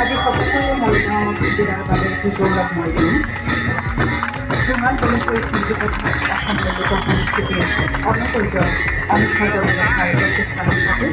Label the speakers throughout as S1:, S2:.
S1: আজি সঁচাকৈয়ে মৰিগাঁও জিলাৰ বাবে এটি গৌৰৱ মৰিগাঁও জোঙাল বলুকৈ স্মৃতিপথত অসমৰ লোক সংস্কৃতিৰ অনবদ্য অনুসৰ্গ ৰখাৰ প্ৰচেষ্টা হিচাপে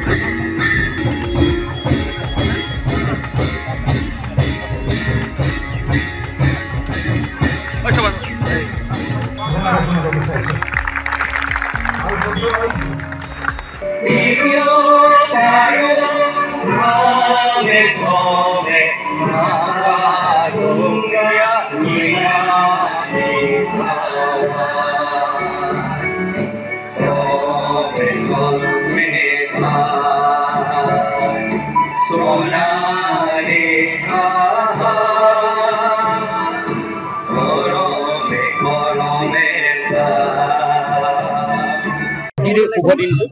S2: শুভ দিনটো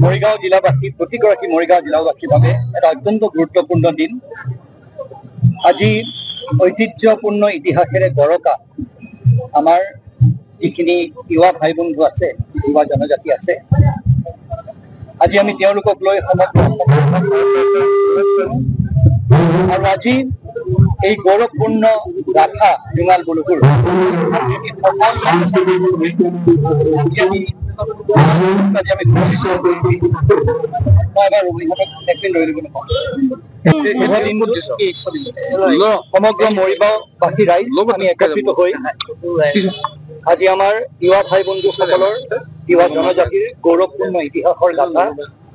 S2: মৰিগাঁও জিলাবাসী প্ৰতিগৰাকী মৰিগাঁও জিলাবাসীৰ বাবে এটা অত্যন্ত গুৰুত্বপূৰ্ণ দিন। আজি ঐতিহ্যপূৰ্ণ ইতিহাসেৰে গৰকা আমাৰ যিখিনি তিৱা ভাই বন্ধু আছে, তিৱা জনজাতি আছে, আজি আমি তেওঁলোকক লৈ আৰু আজি এই গৌৰৱপূৰ্ণ গাথা জোঙাল বলুকুৰ সমগ্ৰ মৰিগাঁওবাসী ৰাইজ আমি একত্ৰিত হৈ আজি আমাৰ তিৱা ভাই বন্ধুসকলৰ তিৱা জনজাতিৰ গৌৰৱপূৰ্ণ ইতিহাসৰ গাথা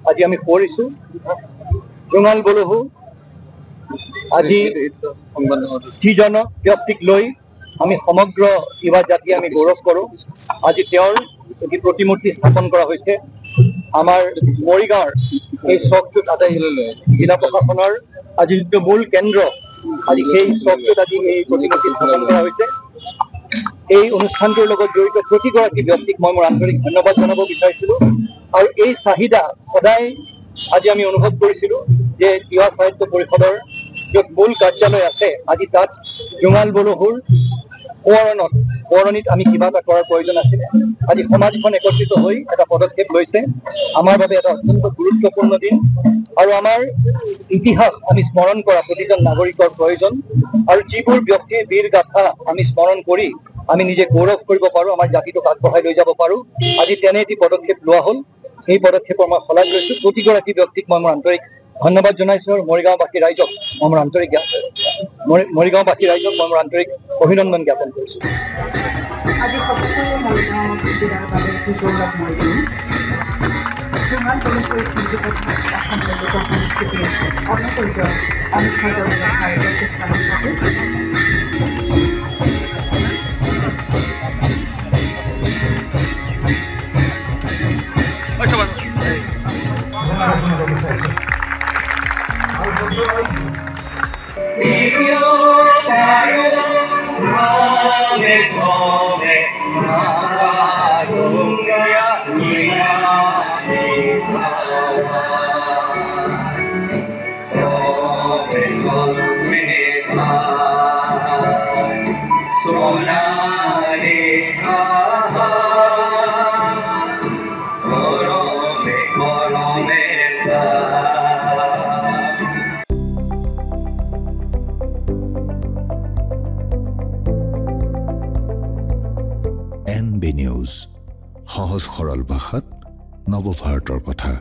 S2: আজি আমি পঢ়িছো। জোঙাল বলহু আজি যিজন ব্যক্তিক লৈ আমি সমগ্ৰ তিৱা জাতি আমি গৌৰৱ কৰোঁ। আজি তেওঁৰ এটি প্ৰতিমূৰ্তি স্থাপন কৰা হৈছে আমাৰ মৰিগাঁৱৰ এই চকটোত। জিলা প্ৰশাসনৰ আজি যিটো মূল কেন্দ্ৰ, আজি সেই চকটোত আজি এই প্ৰতিমূৰ্তি স্থাপন কৰা হৈছে। এই অনুষ্ঠানটোৰ লগত জড়িত প্ৰতিগৰাকী ব্যক্তিক মই মোৰ আন্তৰিক ধন্যবাদ জনাব বিচাৰিছিলোঁ। আৰু এই চাহিদা সদায় আজি আমি অনুভৱ কৰিছিলোঁ যে তিৱা সাহিত্য পৰিষদৰ য'ত মূল কাৰ্যালয় আছে, আজি তাত জোঙাল বলহুৰ সোঁৱৰণিত আমি কিবা এটা কৰাৰ প্ৰয়োজন আছিলে। আজি সমাজখন একত্ৰিত হৈ এটা পদক্ষেপ লৈছে। আমাৰ বাবে এটা অত্যন্ত গুৰুত্বপূৰ্ণ দিন আৰু আমাৰ ইতিহাস আমি স্মৰণ কৰা প্ৰতিজন নাগৰিকৰ প্ৰয়োজন। আৰু যিবোৰ ব্যক্তিৰ বীৰ গাথা আমি স্মৰণ কৰি আমি নিজে গৌৰৱ কৰিব পাৰোঁ, আমাৰ জাতিটোক আগবঢ়াই লৈ যাব পাৰোঁ, আজি তেনে এটি পদক্ষেপ লোৱা হ'ল। এই পদক্ষেপৰ মই শলাগ লৈছোঁ। প্ৰতিগৰাকী ব্যক্তিক মই মোৰ আন্তৰিক ধন্যবাদ জনাইছোঁ আৰু মৰিগাঁওবাসী ৰাইজক মই মোৰ আন্তৰিক অভিনন্দন জ্ঞাপন কৰিছোঁ।
S1: আজি সঁচাকৈয়ে মৰিগাঁও জিলাৰ বাবে এটি গৌৰৱ মৰিগাঁও জোঙাল বলুকৈ স্মৃতিপথত অসমৰ লোক সংস্কৃতিৰ অনবদ্য অনুসৰ্গ ৰখাৰ প্ৰচেষ্টা হিচাপে
S3: NB নিউজ, সহজ সৰল ভাষাত নৱভাৰতৰ কথা।